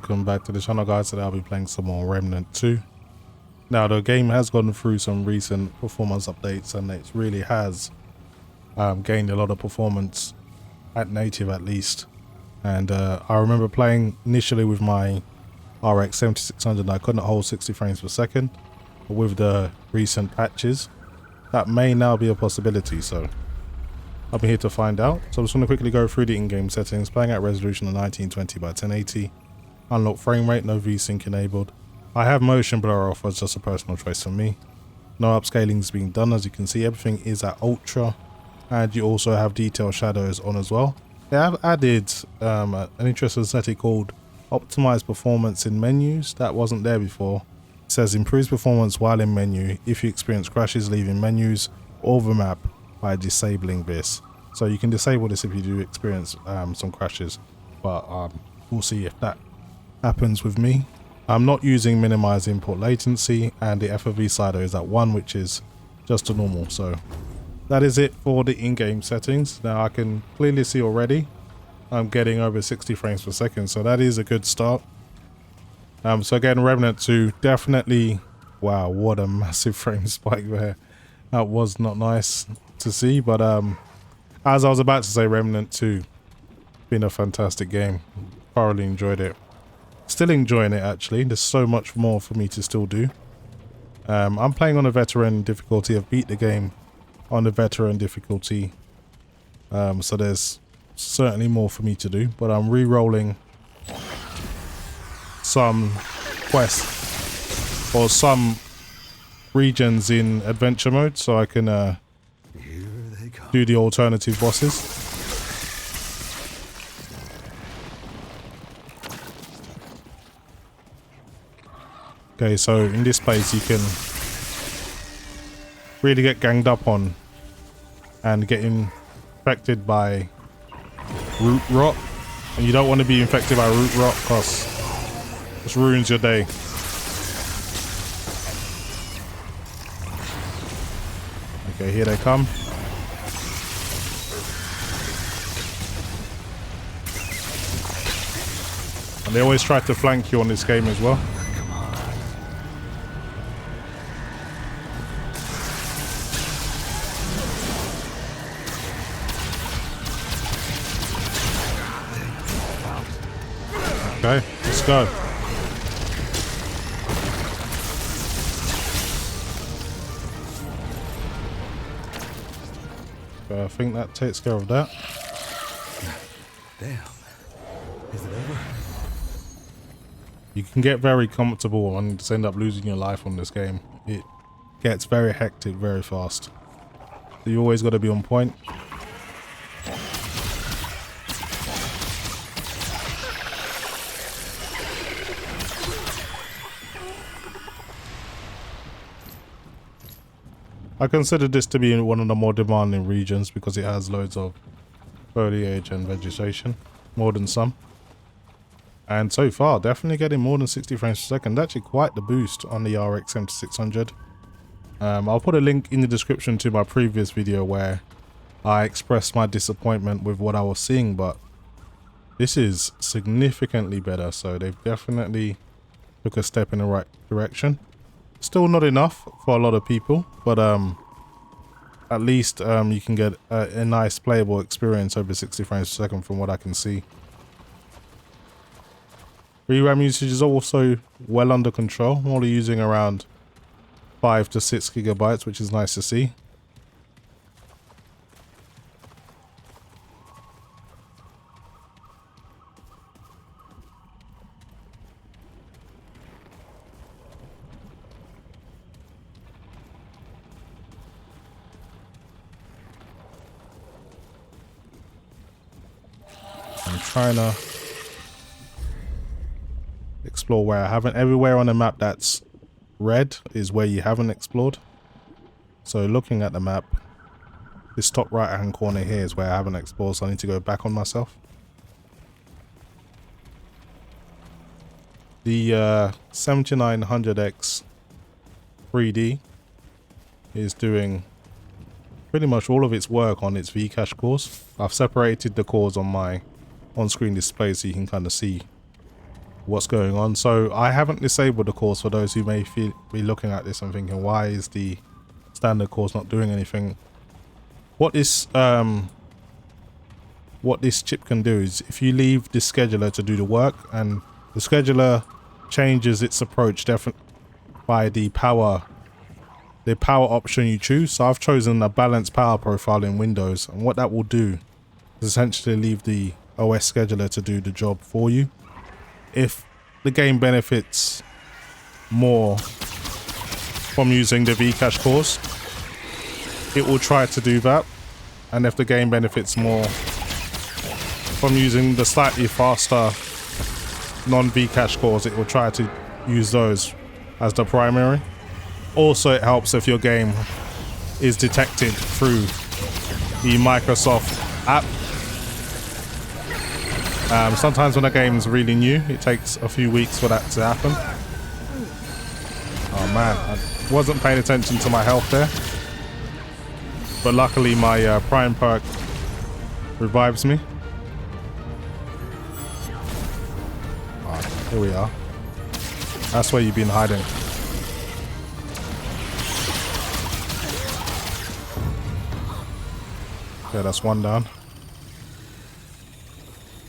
welcome back to the channel, guys. Today I'll be playing some more Remnant 2. Now the game has gone through some recent performance updates and it really has gained a lot of performance at native at least. And I remember playing initially with my RX 7600 I couldn't hold 60 frames per second, but with the recent patches that may now be a possibility, so I'll be here to find out. So I'm just going to quickly go through the in-game settings. Playing at resolution of 1920 by 1080. Unlock frame rate, no VSync enabled. I have motion blur off as just a personal choice for me. No upscaling is being done. As you can see, everything is at ultra, and you also have detail shadows on as well. They have added an interesting setting called optimize performance in menus. That wasn't there before. It says improves performance while in menu if you experience crashes leaving menus or the map by disabling this. So you can disable this if you do experience some crashes, but we'll see if that happens with me. I'm not using minimize input latency, and the FOV slider is at 1, which is just a normal. So that is it for the in-game settings. Now I can clearly see already I'm getting over 60 frames per second, so that is a good start. So again, Remnant 2 definitely, wow, what a massive frame spike there. That was not nice to see, but as I was about to say, Remnant 2 been a fantastic game. Thoroughly enjoyed it. Still enjoying it actually. There's so much more for me to still do. I'm playing on a veteran difficulty. I've beat the game on the veteran difficulty, so there's certainly more for me to do, but I'm re-rolling some quests or some regions in adventure mode so I can do the alternative bosses. Okay, so in this place you can really get ganged up on and get infected by root rot, and you don't want to be infected by root rot because it just ruins your day. Okay, here they come. And they always try to flank you on this game as well. Okay, let's go. So I think that takes care of that. Damn. Is it over? You can get very comfortable and just end up losing your life on this game. It gets very hectic very fast. So you always got to be on point. I consider this to be one of the more demanding regions because it has loads of foliage and vegetation, more than some. And so far, definitely getting more than 60 frames per second. Actually quite the boost on the RX 7600. I'll put a link in the description to my previous video where I expressed my disappointment with what I was seeing, but this is significantly better. So they've definitely took a step in the right direction. Still not enough for a lot of people, but at least you can get a nice playable experience over 60 frames per second from what I can see. VRAM usage is also well under control. I'm only using around 5 to 6 gigabytes, which is nice to see. I'm trying to explore where I haven't. Everywhere on the map that's red is where you haven't explored. So looking at the map, this top right hand corner here is where I haven't explored, so I need to go back on myself. The 7900X 3D is doing pretty much all of its work on its Vcache cores. I've separated the cores on my on-screen display so you can kind of see what's going on. So I haven't disabled the course, for those who may be looking at this and thinking, why is the standard course not doing anything? What this chip can do is, if you leave the scheduler to do the work, and the scheduler changes its approach by the power option you choose. So I've chosen a balanced power profile in Windows, and what that will do is essentially leave the OS scheduler to do the job for you. If the game benefits more from using the Vcache cores, it will try to do that, and if the game benefits more from using the slightly faster non-Vcache cores, it will try to use those as the primary. Also, it helps if your game is detected through the Microsoft app. Sometimes when a game's really new, it takes a few weeks for that to happen. Oh man, I wasn't paying attention to my health there. But luckily my Prime perk revives me. Oh, here we are. That's where you've been hiding. Okay, that's one down.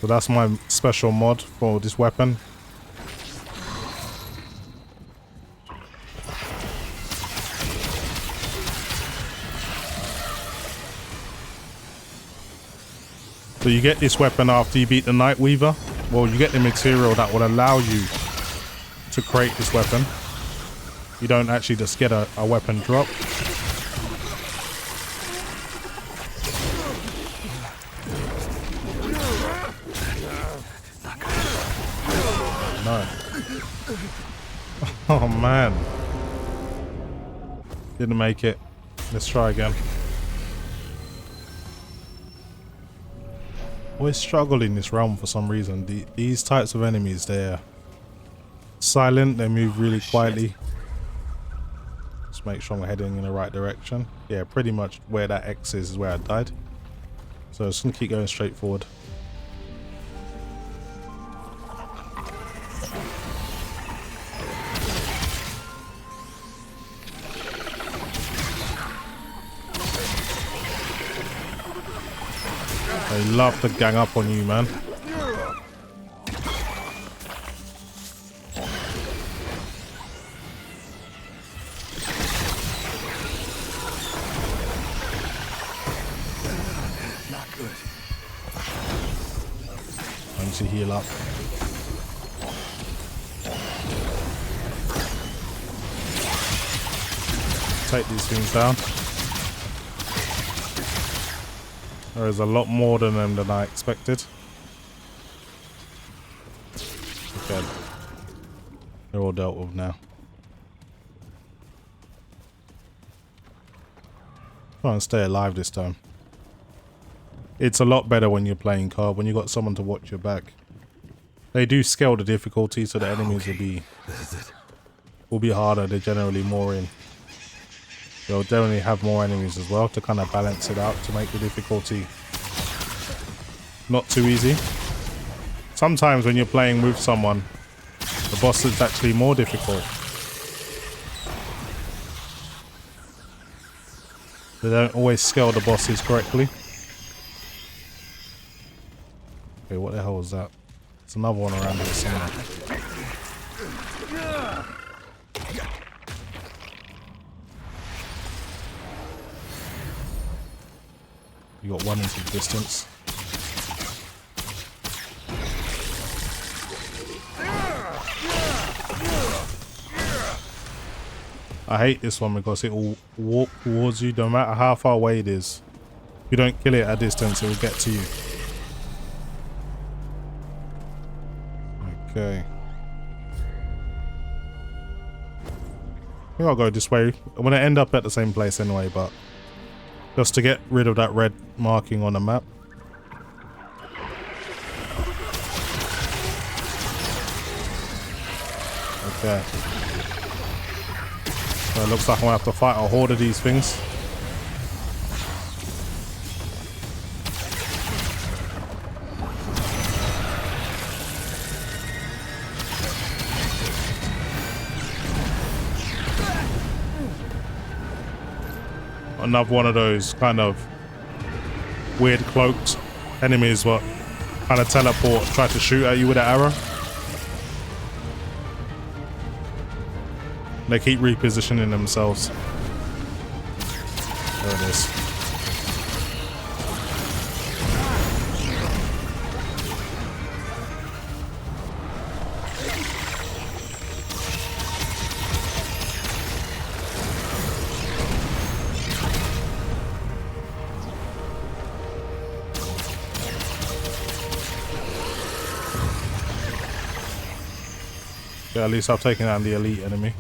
So that's my special mod for this weapon. So you get this weapon after you beat the Night Weaver. Well, you get the material that will allow you to create this weapon. You don't actually just get a weapon drop. No. Oh man. Didn't make it. Let's try again. Always struggle in this realm for some reason. These types of enemies, they're silent, they move really quietly. Just make sure I'm heading in the right direction. Yeah, pretty much where that X is where I died. So I'm just gonna keep going straight forward. They love to gang up on you, man. Not good. I need to heal up. Take these things down. There is a lot more than them than I expected. Okay. They're all dealt with now. Try and stay alive this time. It's a lot better when you're playing co-op, when you got someone to watch your back. They do scale the difficulty so the enemies will be harder. They're generally more in. They'll definitely have more enemies as well to kind of balance it out, to make the difficulty not too easy. Sometimes when you're playing with someone, the boss is actually more difficult. They don't always scale the bosses correctly. Okay, what the hell was that? There's another one around here somewhere. You got one into the distance. I hate this one because it will walk towards you no matter how far away it is. If you don't kill it at a distance, it will get to you. Okay. I think I'll go this way. I'm going to end up at the same place anyway, but just to get rid of that red marking on the map. Okay. So it looks like I'm gonna have to fight a horde of these things. another one of those kind of weird cloaked enemies what kind of teleport, try to shoot at you with an arrow. They keep repositioning themselves. There it is. Yeah, at least I've taken out the elite enemy.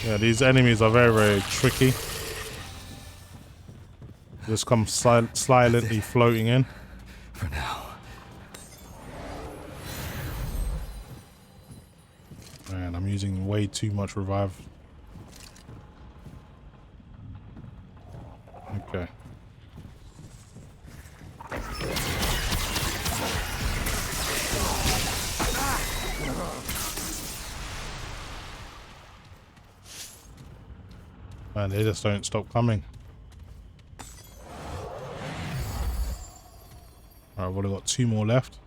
Yeah, these enemies are very, very tricky. Just come silently floating in. For now. Man, I'm using way too much revive. Okay. Man, they just don't stop coming. Alright, we've only got 2 more left.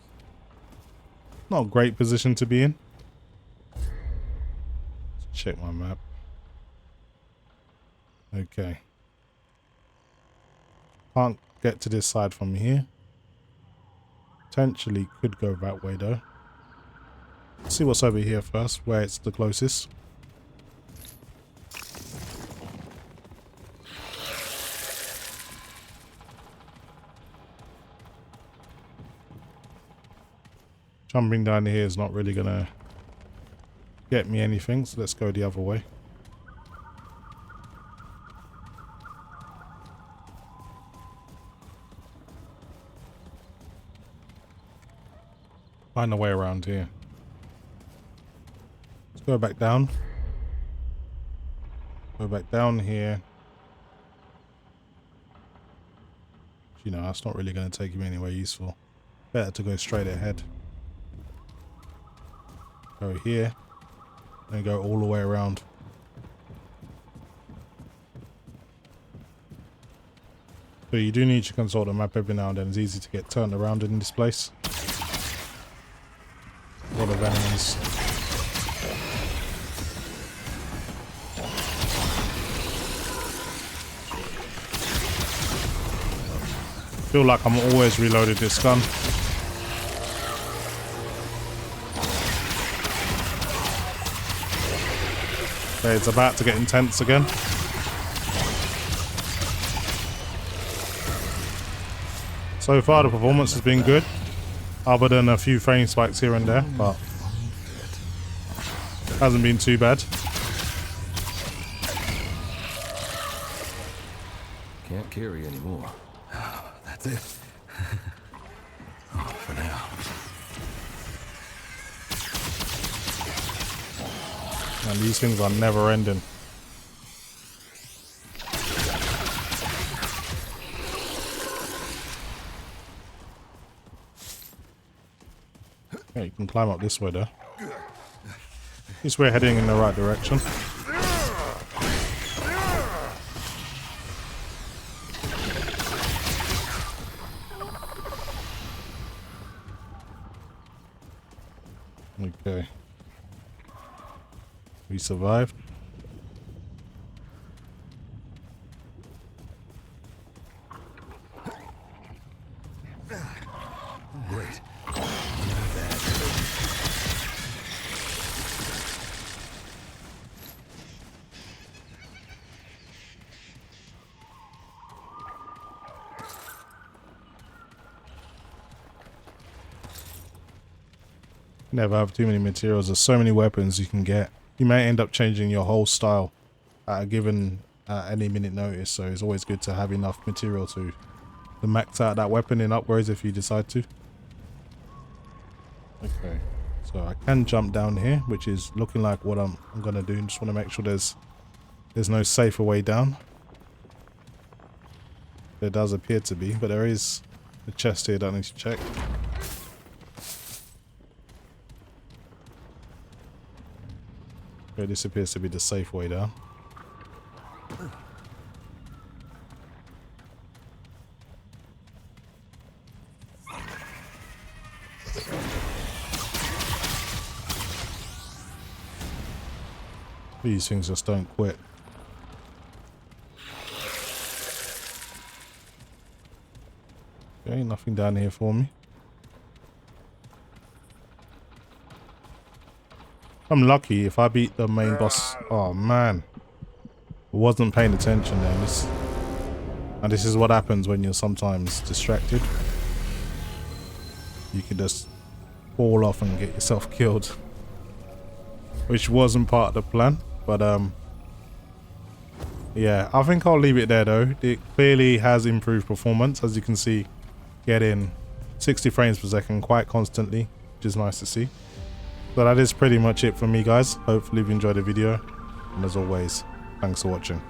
Not a great position to be in. Let's check my map. Okay. Can't get to this side from here. Potentially could go that way though. Let's see what's over here first, where it's the closest. Jumping down here is not really gonna get me anything, so let's go the other way. Find a way around here. Let's go back down. Go back down here. You know, that's not really going to take you anywhere useful. Better to go straight ahead. Go here. And go all the way around. So you do need to consult the map every now and then. It's easy to get turned around in this place. A lot of enemies. I feel like I'm always reloading this gun. Okay, it's about to get intense again. So far the performance has been good, other than a few frame spikes here and there, but hasn't been too bad. Can't carry anymore. That's it. Oh, for now. And these things are never ending. Yeah, you can climb up this way though. At least we're heading in the right direction. Okay. We survived. Great. Never have too many materials. There's so many weapons you can get. You may end up changing your whole style at a given any minute notice, so it's always good to have enough material to max out that weapon in upgrades if you decide to. Okay, so I can jump down here, which is looking like what I'm gonna do. Just want to make sure there's no safer way down. There does appear to be, but there is a chest here that I need to check. Okay, this appears to be the safe way down. These things just don't quit. Okay, nothing down here for me. I'm lucky if I beat the main boss. Oh man, I wasn't paying attention there. And this is what happens when you're sometimes distracted. You can just fall off and get yourself killed, which wasn't part of the plan. But yeah, I think I'll leave it there though. It clearly has improved performance, as you can see, getting 60 frames per second quite constantly, which is nice to see. So that is pretty much it for me, guys. Hopefully you've enjoyed the video, and as always, thanks for watching.